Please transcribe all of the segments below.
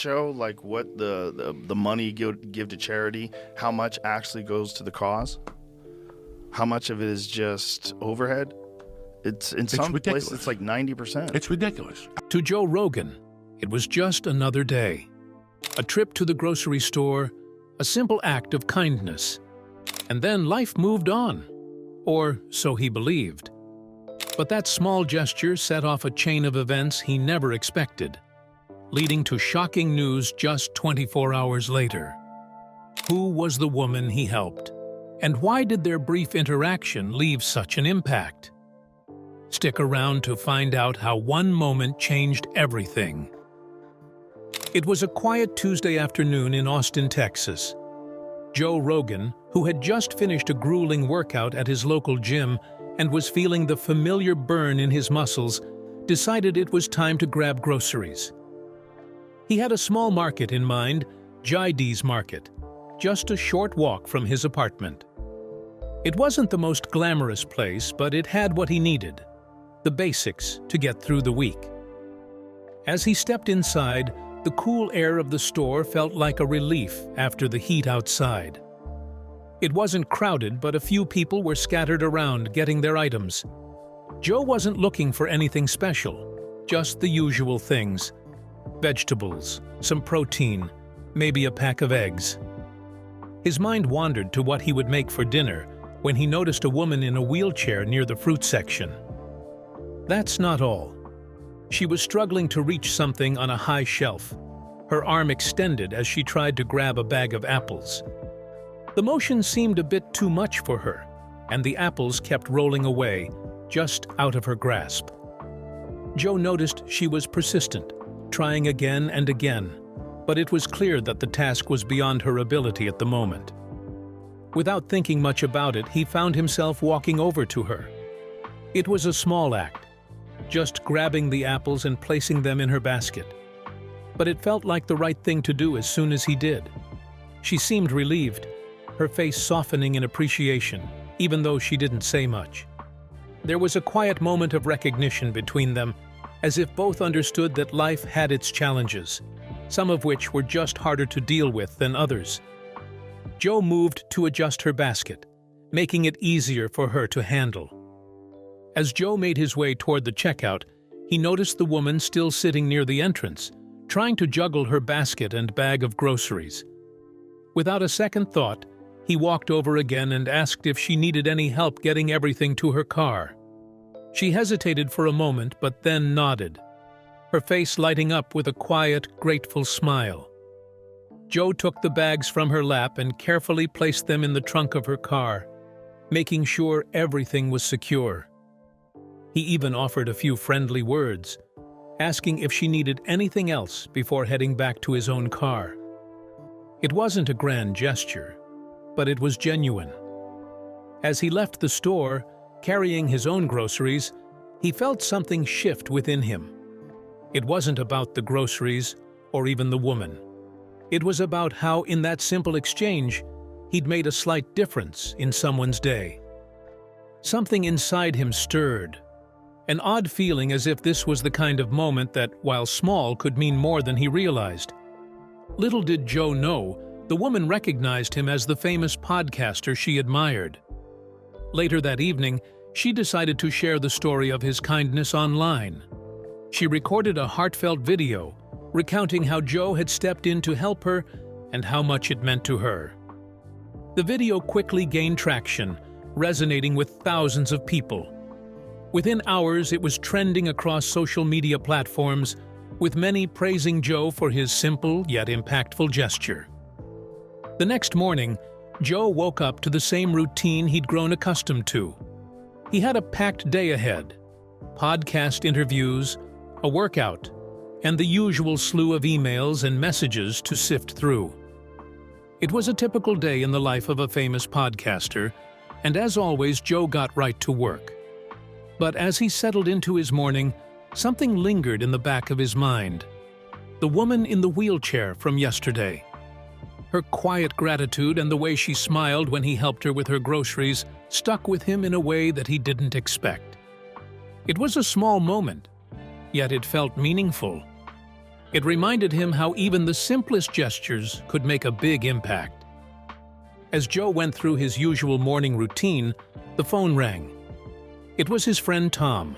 show like what the money give to charity, how much actually goes to the cause? How much of it is just overhead? It's in some places it's like 90%. It's ridiculous. To Joe Rogan, it was just another day. A trip to the grocery store, a simple act of kindness. And then life moved on. Or so he believed. But that small gesture set off a chain of events he never expected, leading to shocking news just 24 hours later. Who was the woman he helped? And why did their brief interaction leave such an impact? Stick around to find out how one moment changed everything. It was a quiet Tuesday afternoon in Austin, Texas. Joe Rogan, who had just finished a grueling workout at his local gym and was feeling the familiar burn in his muscles, decided it was time to grab groceries. He had a small market in mind, Jaide's Market, just a short walk from his apartment. It wasn't the most glamorous place, but it had what he needed, the basics to get through the week. As he stepped inside, the cool air of the store felt like a relief after the heat outside. It wasn't crowded, but a few people were scattered around getting their items. Joe wasn't looking for anything special, just the usual things. Vegetables, some protein, maybe a pack of eggs. His mind wandered to what he would make for dinner when he noticed a woman in a wheelchair near the fruit section. That's not all. She was struggling to reach something on a high shelf, her arm extended as she tried to grab a bag of apples. The motion seemed a bit too much for her, and the apples kept rolling away, just out of her grasp. Joe noticed she was persistent, trying again and again, but it was clear that the task was beyond her ability at the moment. Without thinking much about it, he found himself walking over to her. It was a small act, just grabbing the apples and placing them in her basket. But it felt like the right thing to do as soon as he did. She seemed relieved, her face softening in appreciation, even though she didn't say much. There was a quiet moment of recognition between them, as if both understood that life had its challenges, some of which were just harder to deal with than others. Joe moved to adjust her basket, making it easier for her to handle. As Joe made his way toward the checkout, he noticed the woman still sitting near the entrance, trying to juggle her basket and bag of groceries. Without a second thought, he walked over again and asked if she needed any help getting everything to her car. She hesitated for a moment, but then nodded, her face lighting up with a quiet, grateful smile. Joe took the bags from her lap and carefully placed them in the trunk of her car, making sure everything was secure. He even offered a few friendly words, asking if she needed anything else before heading back to his own car. It wasn't a grand gesture, but it was genuine. As he left the store, carrying his own groceries, he felt something shift within him. It wasn't about the groceries or even the woman. It was about how, in that simple exchange, he'd made a slight difference in someone's day. Something inside him stirred, an odd feeling as if this was the kind of moment that, while small, could mean more than he realized. Little did Joe know, the woman recognized him as the famous podcaster she admired. Later that evening, she decided to share the story of his kindness online. She recorded a heartfelt video, recounting how Joe had stepped in to help her and how much it meant to her. The video quickly gained traction, resonating with thousands of people. Within hours, it was trending across social media platforms, with many praising Joe for his simple yet impactful gesture. The next morning, Joe woke up to the same routine he'd grown accustomed to. He had a packed day ahead: podcast interviews, a workout, and the usual slew of emails and messages to sift through. It was a typical day in the life of a famous podcaster, and as always, Joe got right to work. But as he settled into his morning, something lingered in the back of his mind. The woman in the wheelchair from yesterday. Her quiet gratitude and the way she smiled when he helped her with her groceries stuck with him in a way that he didn't expect. It was a small moment, yet it felt meaningful. It reminded him how even the simplest gestures could make a big impact. As Joe went through his usual morning routine, the phone rang. It was his friend Tom,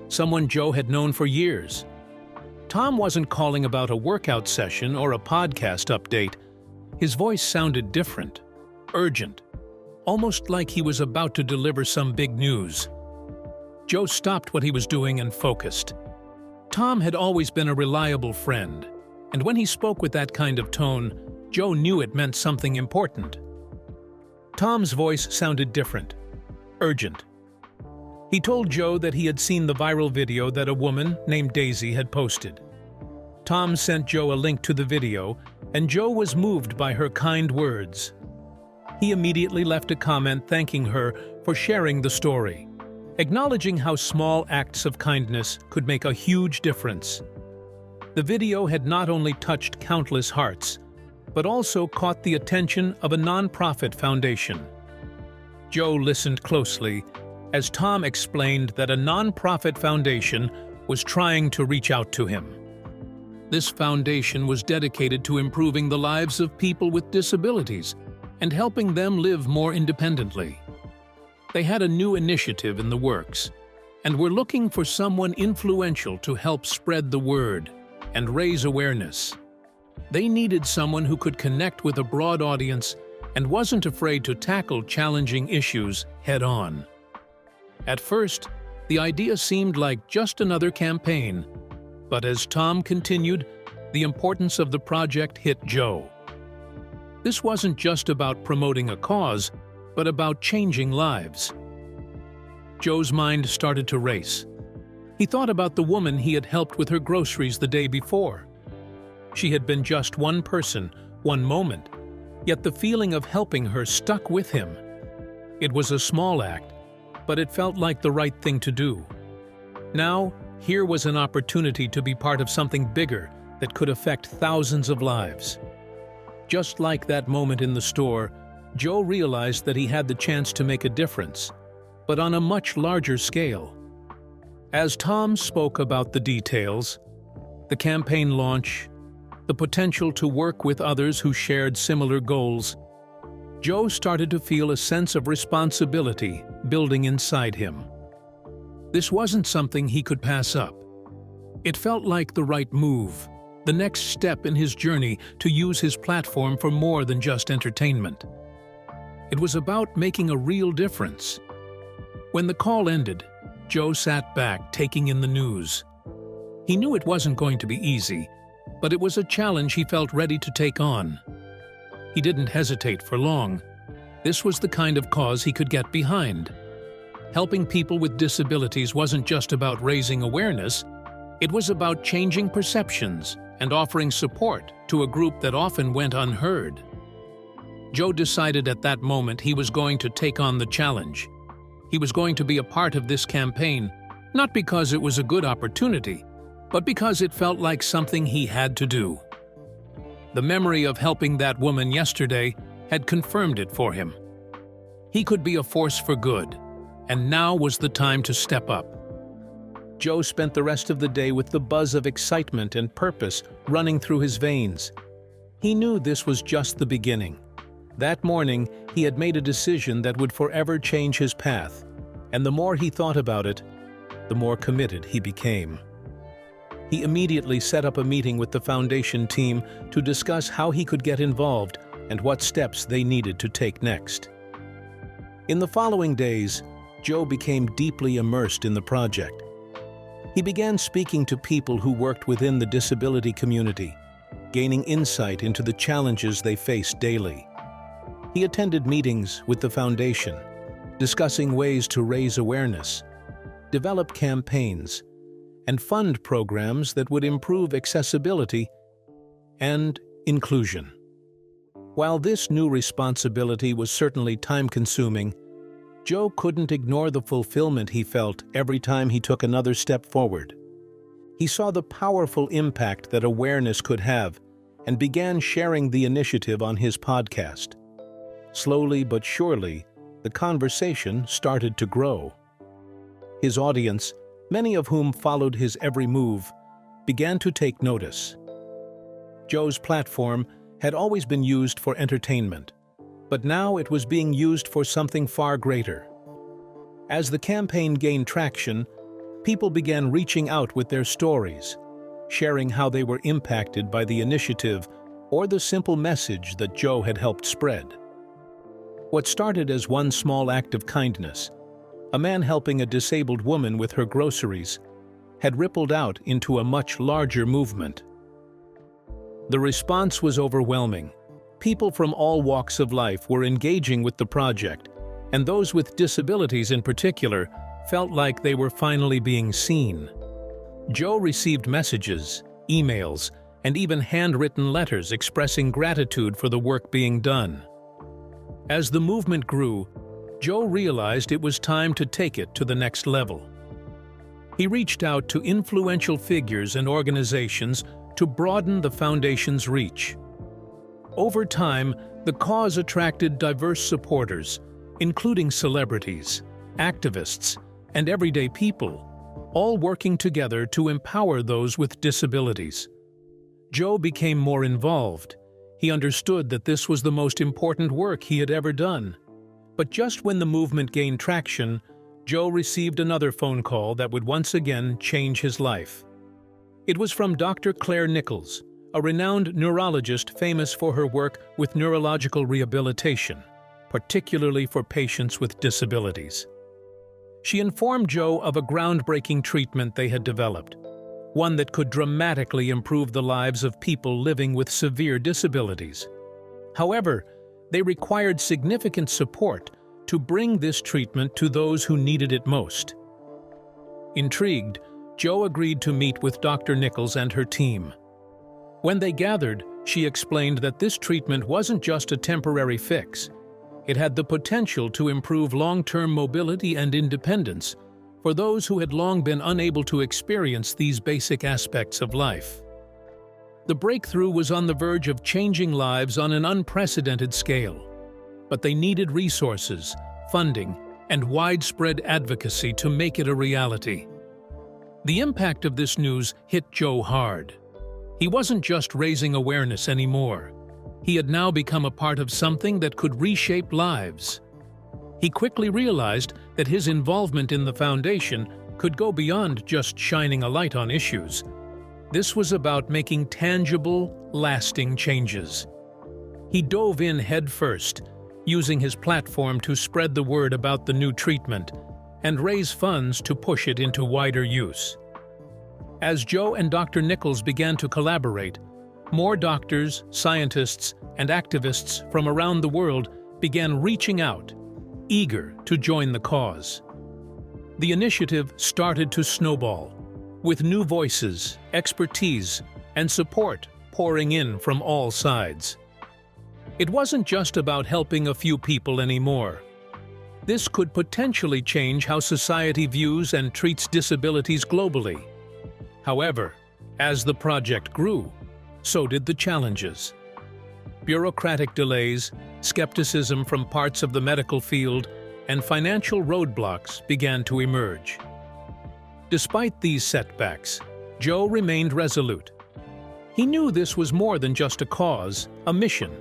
someone Joe had known for years. Tom wasn't calling about a workout session or a podcast update. His voice sounded different, urgent, almost like he was about to deliver some big news. Joe stopped what he was doing and focused. Tom had always been a reliable friend, and when he spoke with that kind of tone, Joe knew it meant something important. Tom's voice sounded different, urgent. He told Joe that he had seen the viral video that a woman named Daisy had posted. Tom sent Joe a link to the video, and Joe was moved by her kind words. He immediately left a comment thanking her for sharing the story, acknowledging how small acts of kindness could make a huge difference. The video had not only touched countless hearts, but also caught the attention of a nonprofit foundation. Joe listened closely as Tom explained that a nonprofit foundation was trying to reach out to him. This foundation was dedicated to improving the lives of people with disabilities and helping them live more independently. They had a new initiative in the works and were looking for someone influential to help spread the word and raise awareness. They needed someone who could connect with a broad audience and wasn't afraid to tackle challenging issues head-on. At first, the idea seemed like just another campaign, but as Tom continued, the importance of the project hit Joe. This wasn't just about promoting a cause, but about changing lives. Joe's mind started to race. He thought about the woman he had helped with her groceries the day before. She had been just one person, one moment, yet the feeling of helping her stuck with him. It was a small act, but it felt like the right thing to do. Now, here was an opportunity to be part of something bigger that could affect thousands of lives. Just like that moment in the store, Joe realized that he had the chance to make a difference, but on a much larger scale. As Tom spoke about the details, the campaign launch, the potential to work with others who shared similar goals, Joe started to feel a sense of responsibility building inside him. This wasn't something he could pass up. It felt like the right move, the next step in his journey to use his platform for more than just entertainment. It was about making a real difference. When the call ended, Joe sat back, taking in the news. He knew it wasn't going to be easy, but it was a challenge he felt ready to take on. He didn't hesitate for long. This was the kind of cause he could get behind. Helping people with disabilities wasn't just about raising awareness, it was about changing perceptions and offering support to a group that often went unheard. Joe decided at that moment he was going to take on the challenge. He was going to be a part of this campaign, not because it was a good opportunity, but because it felt like something he had to do. The memory of helping that woman yesterday had confirmed it for him. He could be a force for good, and now was the time to step up. Joe spent the rest of the day with the buzz of excitement and purpose running through his veins. He knew this was just the beginning. That morning, he had made a decision that would forever change his path, and the more he thought about it, the more committed he became. He immediately set up a meeting with the foundation team to discuss how he could get involved and what steps they needed to take next. In the following days, Joe became deeply immersed in the project. He began speaking to people who worked within the disability community, gaining insight into the challenges they faced daily. He attended meetings with the foundation, discussing ways to raise awareness, develop campaigns, and fund programs that would improve accessibility and inclusion. While this new responsibility was certainly time-consuming, Joe couldn't ignore the fulfillment he felt every time he took another step forward. He saw the powerful impact that awareness could have and began sharing the initiative on his podcast. Slowly but surely, the conversation started to grow. His audience, many of whom followed his every move, began to take notice. Joe's platform had always been used for entertainment, but now it was being used for something far greater. As the campaign gained traction, people began reaching out with their stories, sharing how they were impacted by the initiative or the simple message that Joe had helped spread. What started as one small act of kindness, a man helping a disabled woman with her groceries, had rippled out into a much larger movement. The response was overwhelming. People from all walks of life were engaging with the project, and those with disabilities in particular felt like they were finally being seen. Joe received messages, emails, and even handwritten letters expressing gratitude for the work being done. As the movement grew, Joe realized it was time to take it to the next level. He reached out to influential figures and organizations to broaden the foundation's reach. Over time, the cause attracted diverse supporters, including celebrities, activists, and everyday people, all working together to empower those with disabilities. Joe became more involved. He understood that this was the most important work he had ever done. But just when the movement gained traction, Joe received another phone call that would once again change his life. It was from Dr. Claire Nichols, a renowned neurologist famous for her work with neurological rehabilitation, particularly for patients with disabilities. She informed Joe of a groundbreaking treatment they had developed, one that could dramatically improve the lives of people living with severe disabilities. However, they required significant support to bring this treatment to those who needed it most. Intrigued, Joe agreed to meet with Dr. Nichols and her team. When they gathered, she explained that this treatment wasn't just a temporary fix. It had the potential to improve long-term mobility and independence for those who had long been unable to experience these basic aspects of life. The breakthrough was on the verge of changing lives on an unprecedented scale, but they needed resources, funding, and widespread advocacy to make it a reality. The impact of this news hit Joe hard. He wasn't just raising awareness anymore. He had now become a part of something that could reshape lives. He quickly realized that his involvement in the foundation could go beyond just shining a light on issues. This was about making tangible, lasting changes. He dove in headfirst, using his platform to spread the word about the new treatment and raise funds to push it into wider use. As Joe and Dr. Nichols began to collaborate, more doctors, scientists, and activists from around the world began reaching out, eager to join the cause. The initiative started to snowball, with new voices, expertise, and support pouring in from all sides. It wasn't just about helping a few people anymore. This could potentially change how society views and treats disabilities globally. However, as the project grew, so did the challenges. Bureaucratic delays, skepticism from parts of the medical field, and financial roadblocks began to emerge. Despite these setbacks, Joe remained resolute. He knew this was more than just a cause, a mission.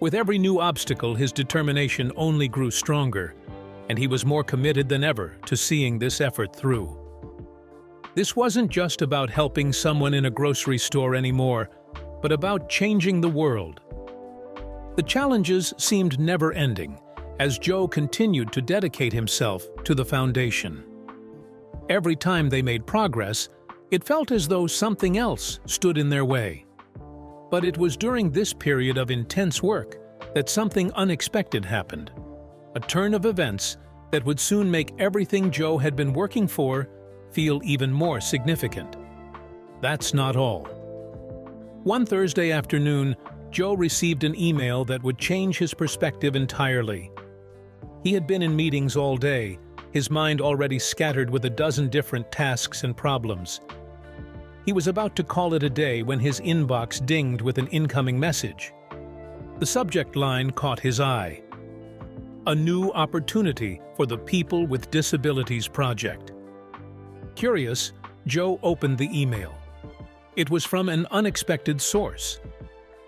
With every new obstacle, his determination only grew stronger, and he was more committed than ever to seeing this effort through. This wasn't just about helping someone in a grocery store anymore, but about changing the world. The challenges seemed never-ending as Joe continued to dedicate himself to the foundation. Every time they made progress, it felt as though something else stood in their way. But it was during this period of intense work that something unexpected happened, a turn of events that would soon make everything Joe had been working for feel even more significant. That's not all. One Thursday afternoon, Joe received an email that would change his perspective entirely. He had been in meetings all day, his mind already scattered with a dozen different tasks and problems. He was about to call it a day when his inbox dinged with an incoming message. The subject line caught his eye. A new opportunity for the People with Disabilities Project. Curious, Joe opened the email. It was from an unexpected source,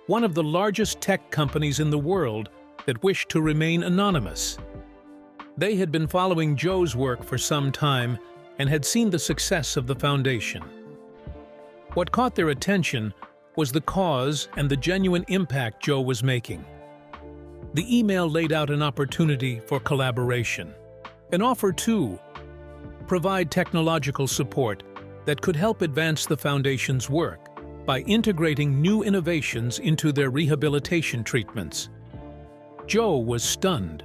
one of the largest tech companies in the world that wished to remain anonymous. They had been following Joe's work for some time and had seen the success of the foundation. What caught their attention was the cause and the genuine impact Joe was making. The email laid out an opportunity for collaboration, an offer to provide technological support that could help advance the foundation's work by integrating new innovations into their rehabilitation treatments. Joe was stunned.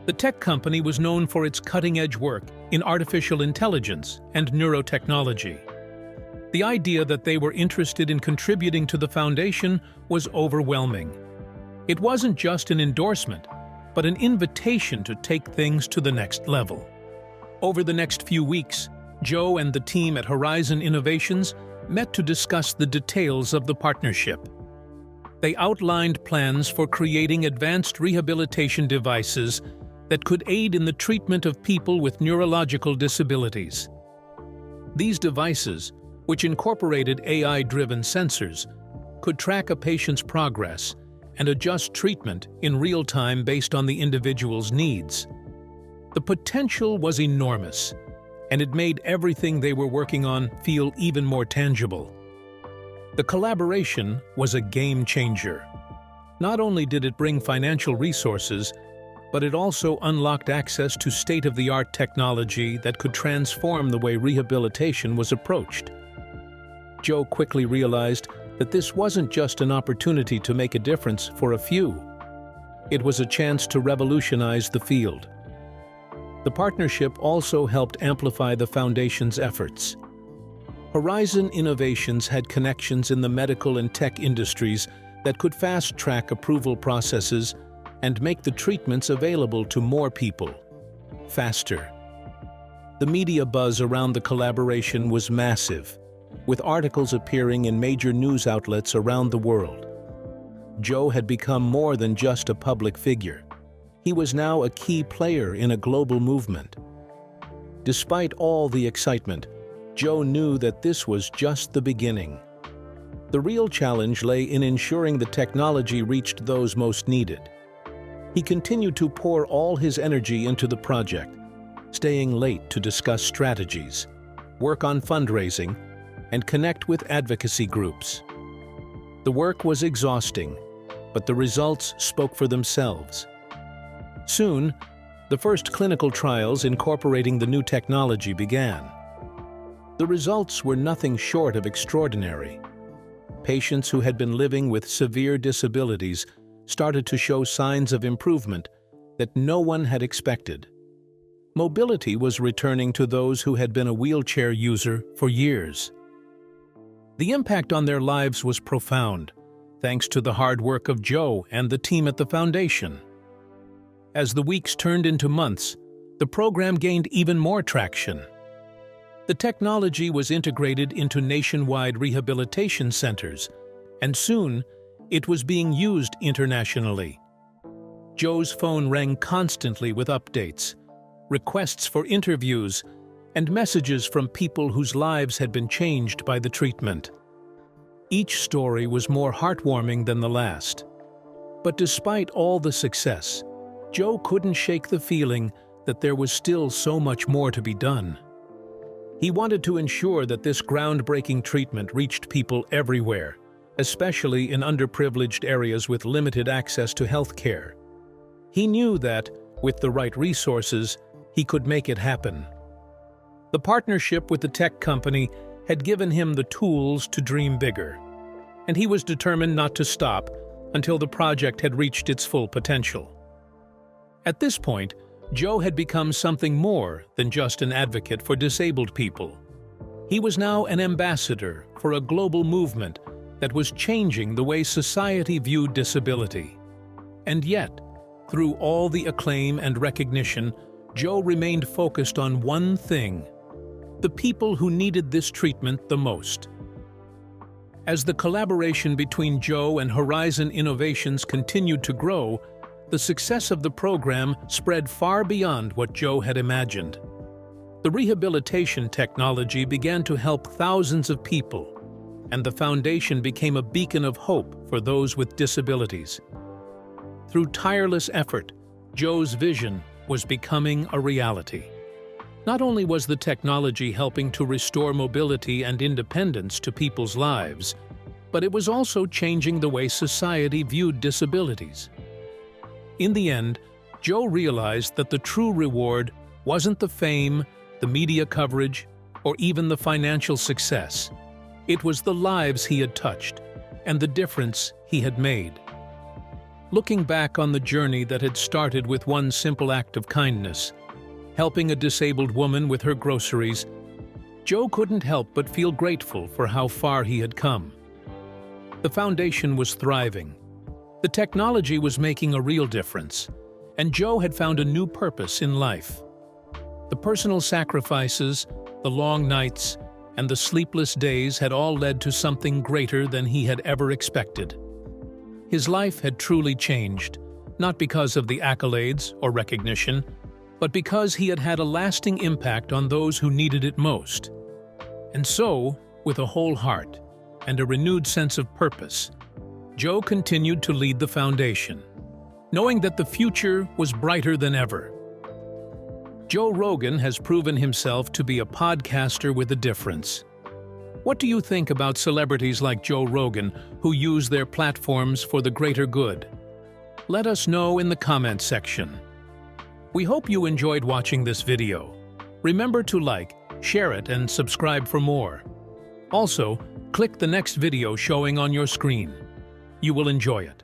The tech company was known for its cutting-edge work in artificial intelligence and neurotechnology. The idea that they were interested in contributing to the foundation was overwhelming. It wasn't just an endorsement, but an invitation to take things to the next level. Over the next few weeks, Joe and the team at Horizon Innovations met to discuss the details of the partnership. They outlined plans for creating advanced rehabilitation devices that could aid in the treatment of people with neurological disabilities. These devices, which incorporated AI-driven sensors, could track a patient's progress and adjust treatment in real time based on the individual's needs. The potential was enormous, and it made everything they were working on feel even more tangible. The collaboration was a game changer. Not only did it bring financial resources, but it also unlocked access to state-of-the-art technology that could transform the way rehabilitation was approached. Joe quickly realized that this wasn't just an opportunity to make a difference for a few. It was a chance to revolutionize the field. The partnership also helped amplify the foundation's efforts. Horizon Innovations had connections in the medical and tech industries that could fast-track approval processes and make the treatments available to more people, faster. The media buzz around the collaboration was massive, with articles appearing in major news outlets around the world. Joe had become more than just a public figure. He was now a key player in a global movement. Despite all the excitement, Joe knew that this was just the beginning. The real challenge lay in ensuring the technology reached those most needed. He continued to pour all his energy into the project, staying late to discuss strategies, work on fundraising, and connect with advocacy groups. The work was exhausting, but the results spoke for themselves. Soon, the first clinical trials incorporating the new technology began. The results were nothing short of extraordinary. Patients who had been living with severe disabilities started to show signs of improvement that no one had expected. Mobility was returning to those who had been a wheelchair user for years. The impact on their lives was profound, thanks to the hard work of Joe and the team at the foundation. As the weeks turned into months, the program gained even more traction. The technology was integrated into nationwide rehabilitation centers, and soon it was being used internationally. Joe's phone rang constantly with updates, requests for interviews, and messages from people whose lives had been changed by the treatment. Each story was more heartwarming than the last. But despite all the success, Joe couldn't shake the feeling that there was still so much more to be done. He wanted to ensure that this groundbreaking treatment reached people everywhere, especially in underprivileged areas with limited access to health care. He knew that, with the right resources, he could make it happen. The partnership with the tech company had given him the tools to dream bigger, and he was determined not to stop until the project had reached its full potential. At this point, Joe had become something more than just an advocate for disabled people. He was now an ambassador for a global movement that was changing the way society viewed disability. And yet, through all the acclaim and recognition, Joe remained focused on one thing: the people who needed this treatment the most. As the collaboration between Joe and Horizon Innovations continued to grow, the success of the program spread far beyond what Joe had imagined. The rehabilitation technology began to help thousands of people, and the foundation became a beacon of hope for those with disabilities. Through tireless effort, Joe's vision was becoming a reality. Not only was the technology helping to restore mobility and independence to people's lives, but it was also changing the way society viewed disabilities. In the end, Joe realized that the true reward wasn't the fame, the media coverage, or even the financial success. It was the lives he had touched and the difference he had made. Looking back on the journey that had started with one simple act of kindness, helping a disabled woman with her groceries, Joe couldn't help but feel grateful for how far he had come. The foundation was thriving. The technology was making a real difference, and Joe had found a new purpose in life. The personal sacrifices, the long nights, and the sleepless days had all led to something greater than he had ever expected. His life had truly changed, not because of the accolades or recognition, but because he had had a lasting impact on those who needed it most. And so, with a whole heart and a renewed sense of purpose, Joe continued to lead the foundation, knowing that the future was brighter than ever. Joe Rogan has proven himself to be a podcaster with a difference. What do you think about celebrities like Joe Rogan who use their platforms for the greater good? Let us know in the comments section. We hope you enjoyed watching this video. Remember to like, share it, and subscribe for more. Also, click the next video showing on your screen. You will enjoy it.